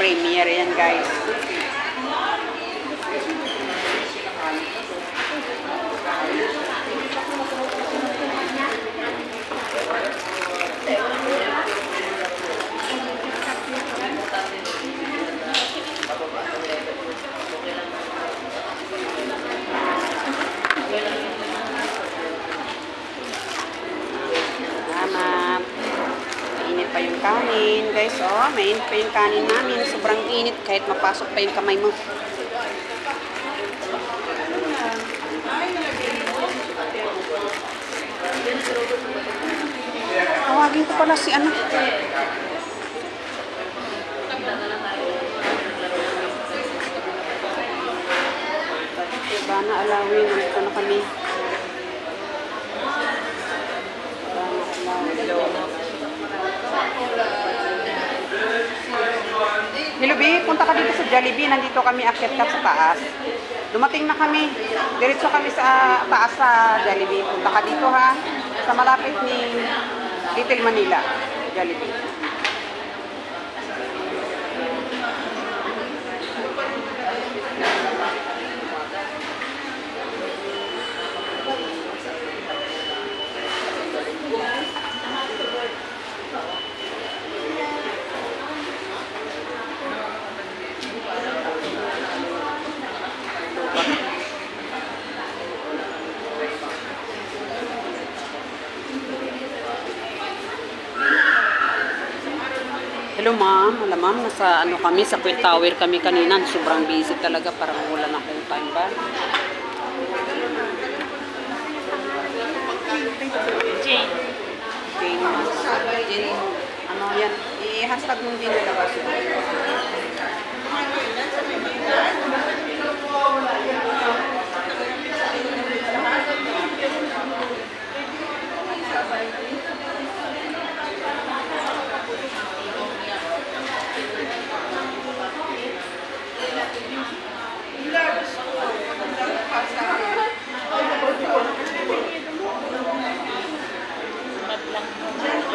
premiere yan, guys. Salamat. Mainit pa yung kanin, guys. Oh, mainit pa yung kanin namin. Sobrang init kahit mapasok pa yung kamay mo. Tawagin ko pala si anak. Bana alawin. Nandito na kami. Hello, B. Punta ka dito sa Jollibee. Nandito kami, akyat ka sa taas. Dumating na kami. Diretso kami sa taas sa Jollibee. Punta ka dito, ha. Sa malapit ni Little Manila. Jollibee. Hello, ma'am. Alam, ma'am, nasa ano kami, sa Kuwait Tower kami kanina. Sobrang busy talaga, parang wala na akong time ba. Jane. Jane. Ano yan? I-hashtag nung din nalabas.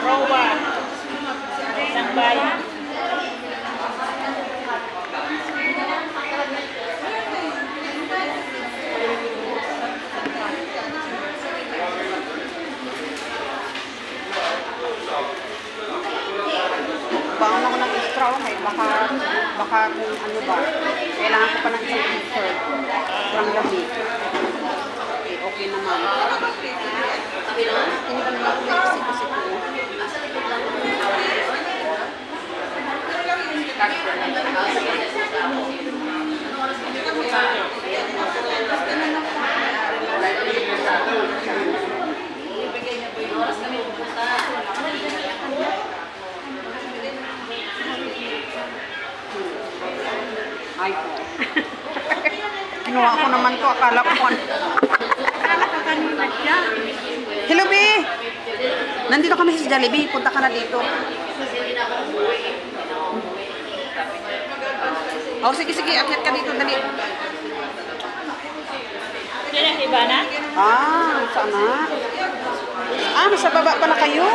Rowa. Isang bayan. Baon ako ng extra, okay? Baka kung ano ba, kailangan ko pa ng isang t-shirt. Sobrang lamig. Okay naman. Kasi po. Ay po. Kinuha ko naman to. Akala ko kanina siya. Hello, B! Nandito kami sa Jollibee. Punta ka na dito. Oh, sige. Akyat ka dito. Dali. Sino si Ivana? Sana. Nasa baba pala kayo.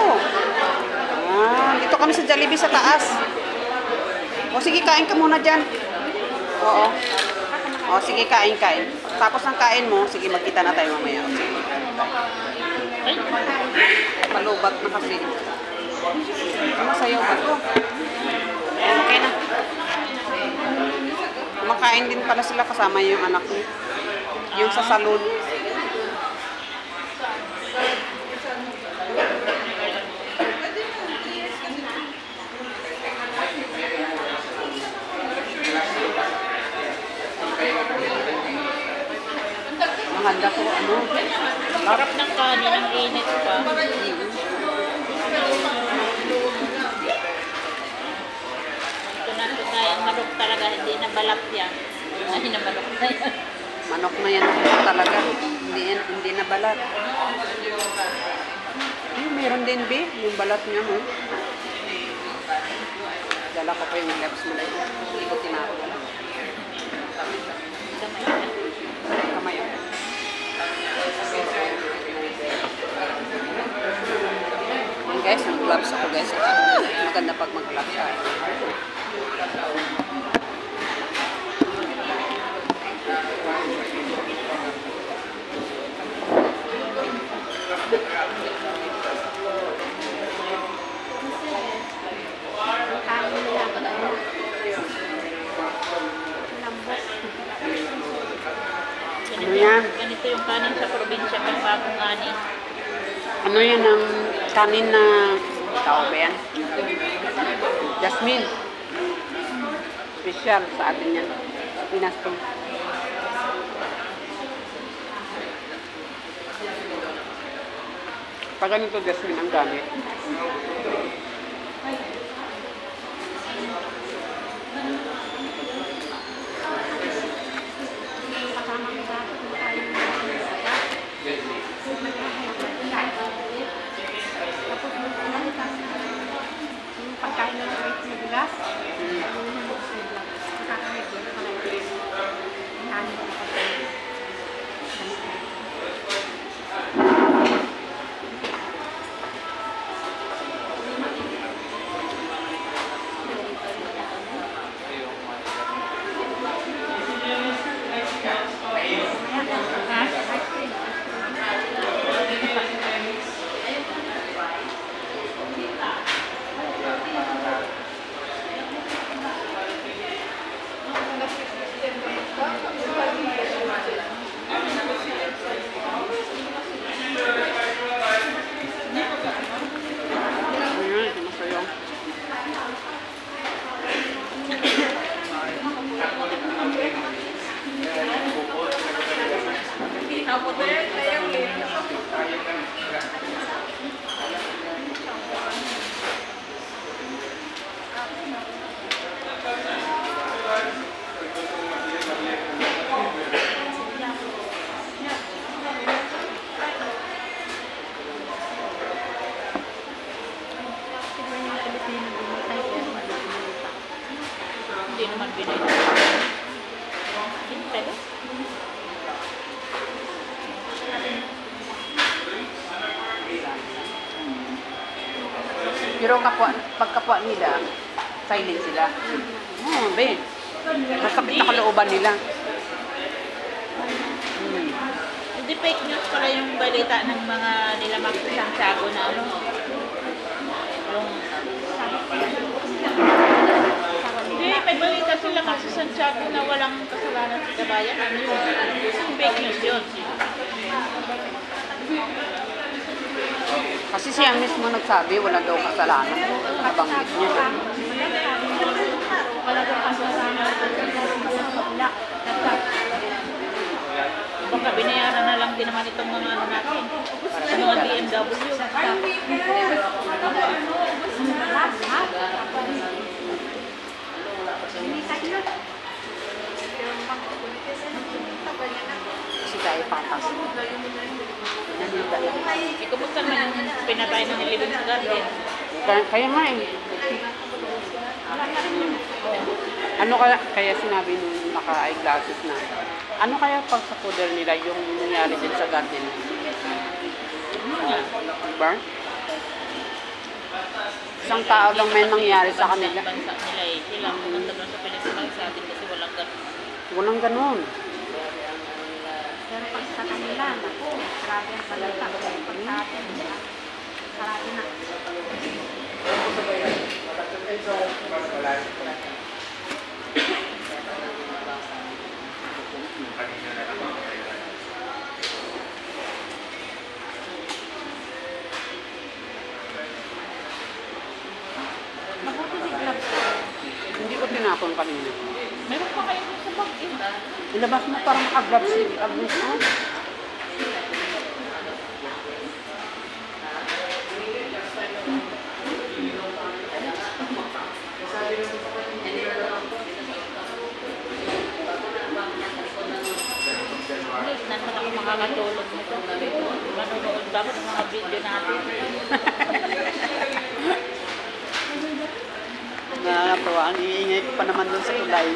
Dito kami sa Jollibee sa taas. O, sige, kain ka muna dyan. Oo. O, sige, kain. Tapos ng kain mo, sige, magkita na tayo mamaya. O, sige. Palubat na kasi. Masayaw ba ito? Okay na. Kumakain din pala sila kasama yung anak niya. Yung sa salon. Handa ko Harap ng kanin, ang init pa. Ito na yung manok talaga, hindi na balak yan. Ay, na manok na yan. Manok na yan talaga. Hindi na balat. Meron din, B. Yung balat niya mo. Dala ko pa yung gloves mo na yun. Hindi ko tinapon. Kamay ako. Guys, mag-gloves ako guys. Maganda pag mag-gloves ako. Ano yan? Ganito yung kanin sa probinsya pag bagong ani. Ano yan ang kanin na tao ba yan? Jasmine. Special sa atin yan. Pinas to. Pag ganito jasmine ang gamit. Pagkain ng rice na bigas. Ayan, sumasayaw. Hindi naman binay. Hintay ba? Pero pagkapwa nila, silent sila. Oo, be. Masakit na kalooban nila. Hindi fake news pala yung balita ng mga nilamak sa Santiago na ano. Yung... Hindi, may balita sila kasi sa Santiago na walang kasalanan sa kabayan. Ano yun? Fake news yun. Kasi siya mismo nagsabi, wala daw kasalanan. Nabanggit niya. Wala daw kasalanan. Baka binayaran na lang din naman itong mga ano natin. Sa mga BMW. Kasi tayo patas. Eh, kumusta naman yung pinatay na nilibing sa garden? Kaya nga eh. Ano kaya sinabi nung naka-eyeglasses na, ano kaya pag sa poder nila yung nangyari din sa garden? Diba? Isang tao lang may nangyari sa kanila. Bansa nila eh. Sila pumunta doon sa Pilipinas sa atin kasi walang ganun. Walang ganun. Pero pag sa kanila, naku, grabe ang balita. Pag sa atin, sarado na. Mabuti may gloves. Hindi ko tinapon kanina. Meron pa kayo sa bag eh. Ilabas mo para maka-gloves si Agnes. Oh. Nasaan ako makakatulog nito? Manonood ba ako ng mga video natin? Nakakatawa. Ang iingay ko pa naman doon sa tulay.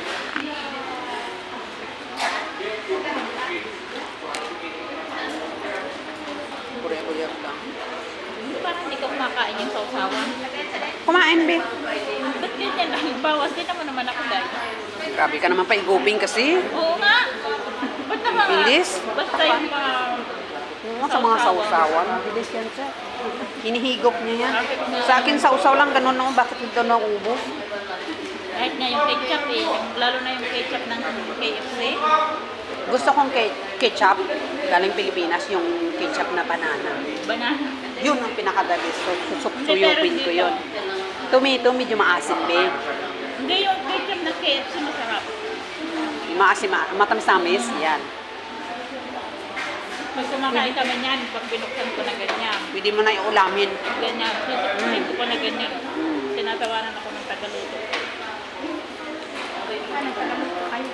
Pure-uyap lang. Parang hindi ka kumakain yung sausawan. Kumain, babe. Ba't ganyan lang? Bawas din naman ako dahil. Grabe ka naman pa-iguping kasi. Oo nga. Ba't naman? Bilis. Basta yung mga... Oo, sa mga sausawan. Bilis yan, sir. Hinihigop niya yan. Sa akin, sausaw lang, ganun naman. Bakit ito na ubos? Kahit nga yung ketchup eh. Lalo na yung ketchup ng KFC. Gusto kong ketchup, galing Pilipinas, yung ketchup na banana. Banana. Yun ang pinaka-the-best. Hindi, pero Suyupin ko dito. yun. Tomato, medyo maasim, be. Hindi yung ketchup na KFC masarap. Maasim, matamis-tamis, yan. Pag kumakain kami niyan, pag binuksan ko na ganyan. Pwede mo na iulamin. Ganyan. Dito ko na ganyan. Tinatawanan ako ng tagaluto. Ano, salamat po kayo.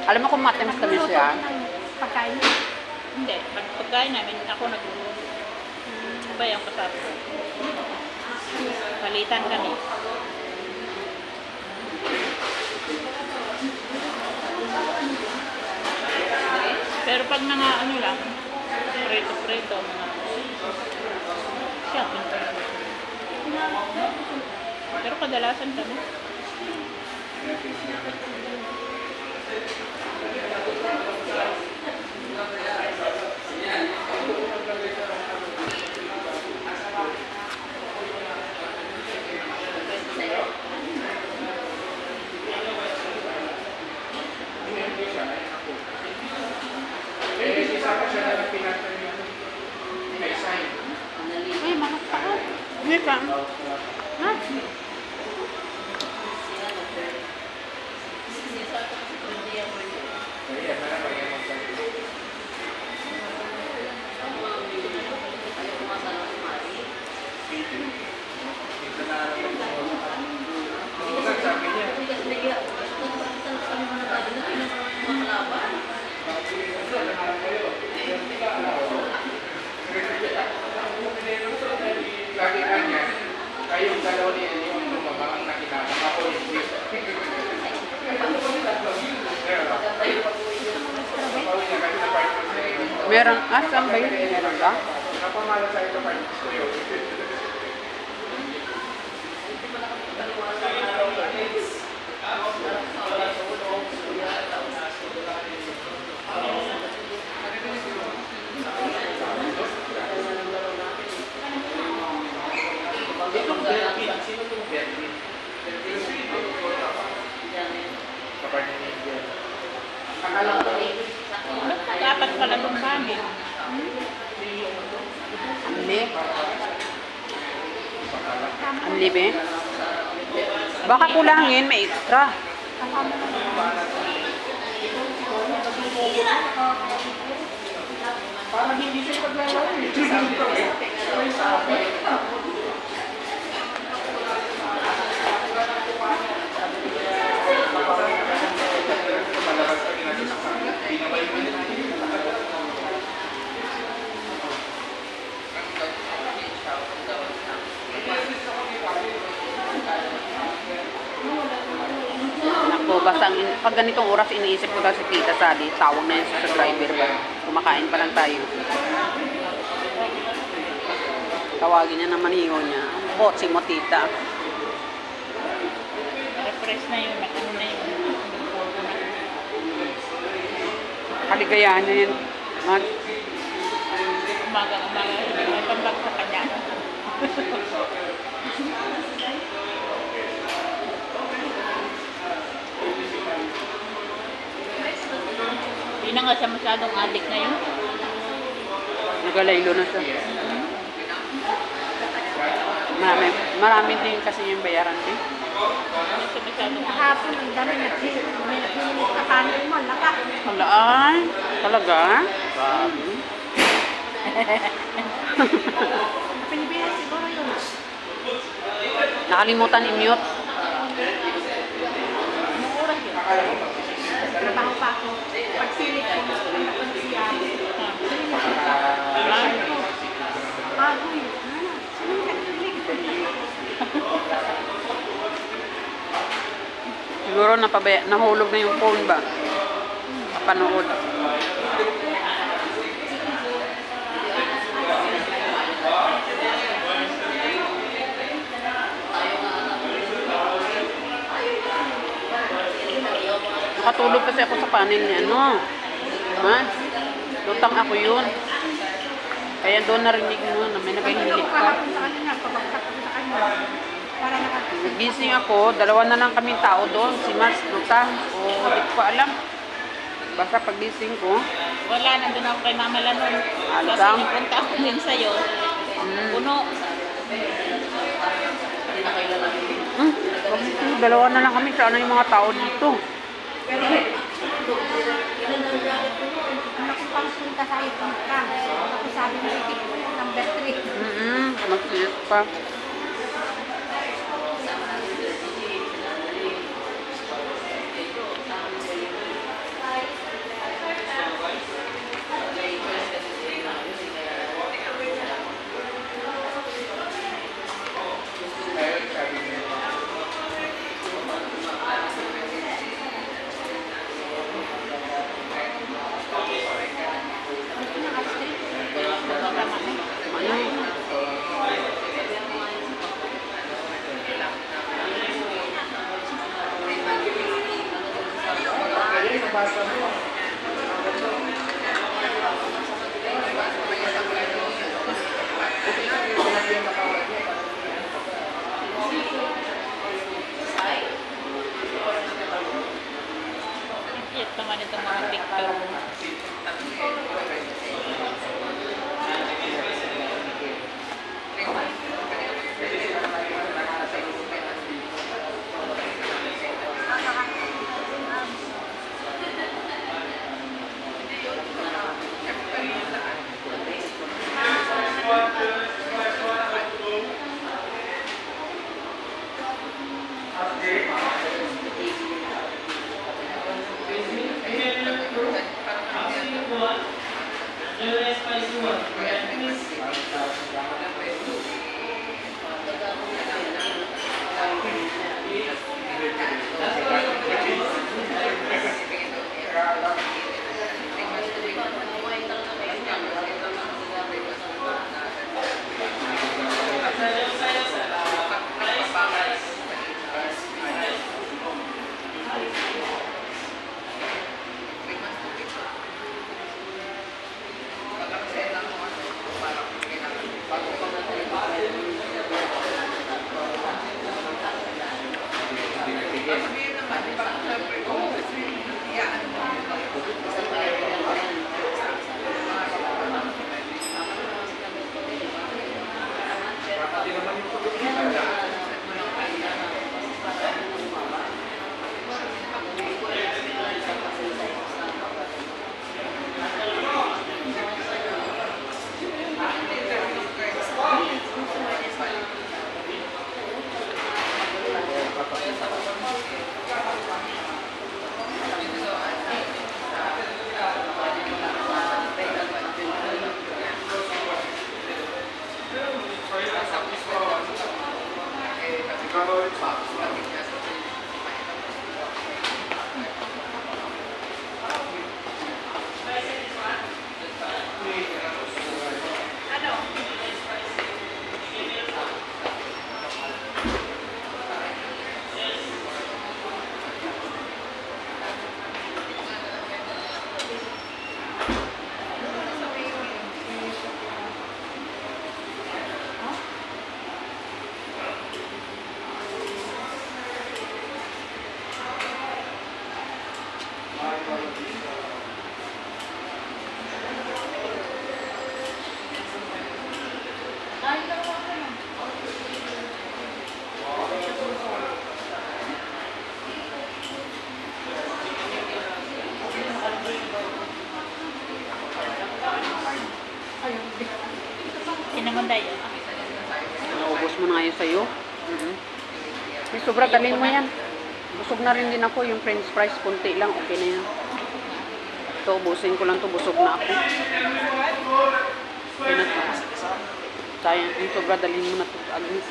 Alam mo kung matamis-tamis siya, Pagkain. Hindi. Pag pagkain namin, ako nagluluto. Ba yung kasap ko? Palitan kami. Pero pag mga ano lang, preto-preto, mga siya, pero kadalasan kami. Uy, makas pa ko. hindi ka. Ha? Lagi kanya, kayong dalawa ni Eli yung lumabang ang nakilala. Ako hindi. Meron, saan ba yun? Meron ka? Napamala sa ito part ko yun. Sino itong Berlin? Kapag ni India. Akala ko Dapat pala itong kami. Anli. Anli, be? Baka kulangin, may extra. parang hindi siya paglalaro. Sabi ko eh. May sabi. Malabas ka ginagawa. Hindi na ba yung Naku, basta pag ganitong oras iniisip ko na si Tita Sally, tawag na yun sa driver ba? Kumakain pa lang tayo. Tawagin niya naman hiho niya. Botsing mo, Tita. Refresh na yun. Ano na yun. Kaligayahan niya yun. Umaga. May pambag sa kanya. Hindi na nga siya masyadong addict ngayon. Nagalaylo na siya. Marami din kasi yung bayaran din. Hindi siya masyadong addict. Kahapon, ang dami naghihilis ka kanin mo, laka. Wala ay. Talaga? Grabe. Pinibilis siguro yun. Nakalimutan i-mute. Anong oras yun? Trabaho pa ako. Pagsilip ko, napan siya. Agoy. Sino ka tulig? Siguro nahulog na yung phone ba? Panood. Nakatulog kasi ako sa panel niya, ano? Ha? Lutang ako yun. Kaya doon narinig mo na may nagahilig ka. Kahapon sa kanina, pabagsak ko sa kanya. para nakakita. Gising ako, dalawa na lang kaming tao doon, si Mars, Luta, o hindi ko pa alam. Basta pagising ko, Wala, nandun ako kay Mama Lanon. Kasi Alam. nagpunta ako din sa'yo. Puno. dalawa na lang kami, sana yung mga tao dito. Ano kung pang punta sa ito, ako sabi mo, number 3. Mag-siit pa. Cute naman itong mga picture. Sinamanda yun. Naubos mo na ngayon sa'yo. May sobra, galing mo yan. Busog na rin din ako. Yung french fries, kunti lang. Okay na yan. Ito, ubusin ko lang to. Busog na ako. Okay na to. Sayang, yung sobra, dalhin mo na to, Agnes.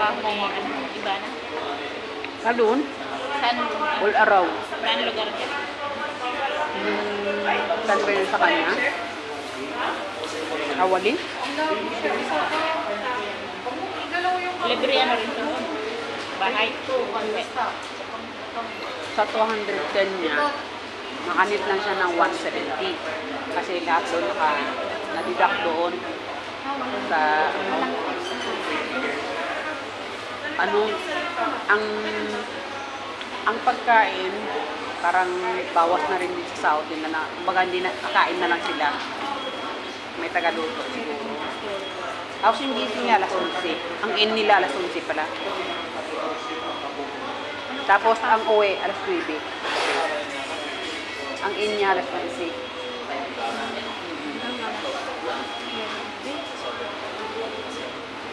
trabaho ni iba na? Salon, Saan, all around. saan lugar niya? Saan ba yun sa kanya? Awali? Libre ano rin ito? Bahay? Sa 210 niya, makanit lang siya ng 170. Kasi lahat doon nadidak doon sa ano, ang pagkain parang bawas na rin din sa sahod nila na kumbaga hindi na kakain na lang sila. May tagaluto siguro. Tapos yung gising niya alas 11. Ang in nila alas 11 pala. Tapos ang uwi alas 9. Ang in niya alas 11.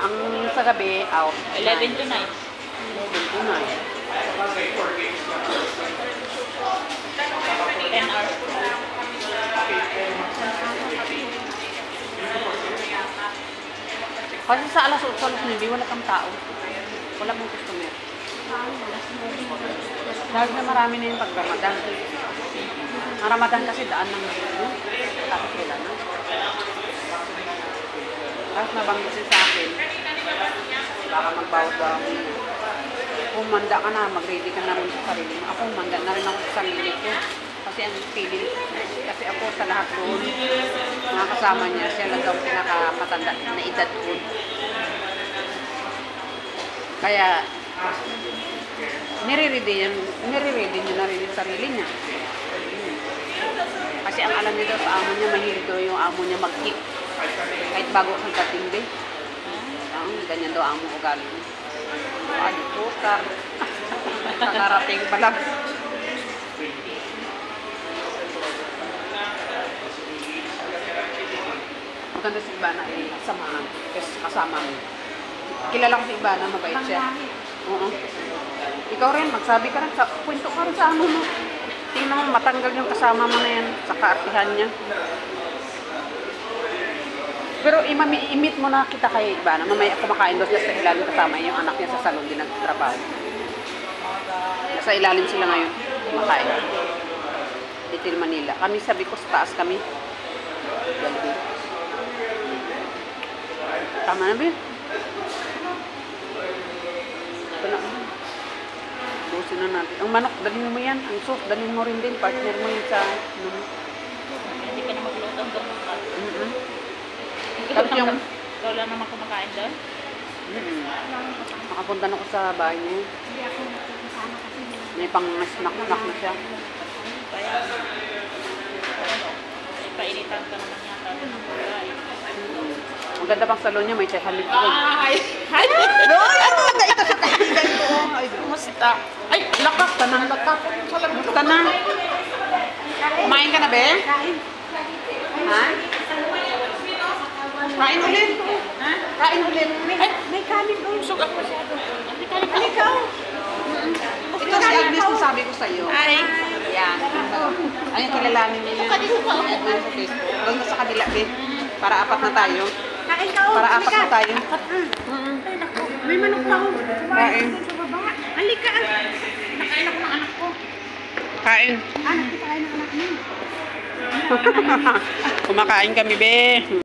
Ang sa gabi, out. 11 to 9. 11 to 9. 10 hours. Kasi sa alas 8, alas 9, wala kang tao. Wala kang customer. Dahil na marami na yung pag-Ramadan. Ang Ramadan kasi daan ng yun. Tapos sila na. Tapos nabanggit din sa akin, baka magbawas ba ako. Kung manda ka na, mag-ready ka na rin sa sarili mo. Ako, manda na rin ako sa sarili ko. Kasi ang feeling, kasi ako sa lahat doon, mga kasama niya, siya lang daw pinakamatanda na edad doon. Kaya, nire-ready niya na rin yung sarili niya. Kasi ang alam niya daw sa amo niya, mahilig daw yung amo niya mag-kick. Kahit bago kang katingin. Ganyan daw amo ugali niya. Adi po, nakarating pa lang. Maganda si Ibana ay samahan. Kasi kasama mo. Kilala ko si Ibana, mabait siya. Oo. Ikaw rin, magsabi ka rin, kwento ka rin sa ano mo. Tingnan mo, matanggal yung kasama mo na yan sa kaartihan niya. Pero imit mo na kita kay Ibana. Mamaya kumakain doon sa ilalim kasama yung anak niya sa salon din nagtrabaho. Nasa ilalim sila ngayon. Kumakain. Little Manila. Kami sabi ko, sa taas kami. Jollibee. Tama na, Bill? Ito na. Busin na natin. Ang manok, dalhin mo yan. Ang sauce, dalhin mo rin din. Partner mo yun sa... Hindi ka na magluto ang gamot ka. Tapos yung... Ikaw lang naman kumakain doon? Makapunta na ko sa bahay niya. Hindi ako nakikisama kasi May pang-snack-snack na siya. Kaya, ipainitan ka naman yata doon ng pagkain. Ang ganda pang salon niya, may chai halip ko. Ay! Ay! Ay, ano ba ito sa kaibigan ko? Ay, Kumusta? ay, lakas, tanang lakas. Tanang. Kumain ka na, be? kain. Ha? Kain ulit. Ha? Kain ulit. May kanin doon. Sugat masyado. Ikaw. Ito si Agnes na sabi ko sa'yo. Ay! Yan. Ayun, kilalanin niyo yun. Adnan sa Facebook. Doon ka sa kabila, be. Para apat na tayo. Kain ka. Para apat na tayo. Ay, naku. May manok pa ako. Kain. Sa baba. Halika. Nakain ako ng anak ko. Kain. Anak ko kain ng anak mo. Kumakain kami, be.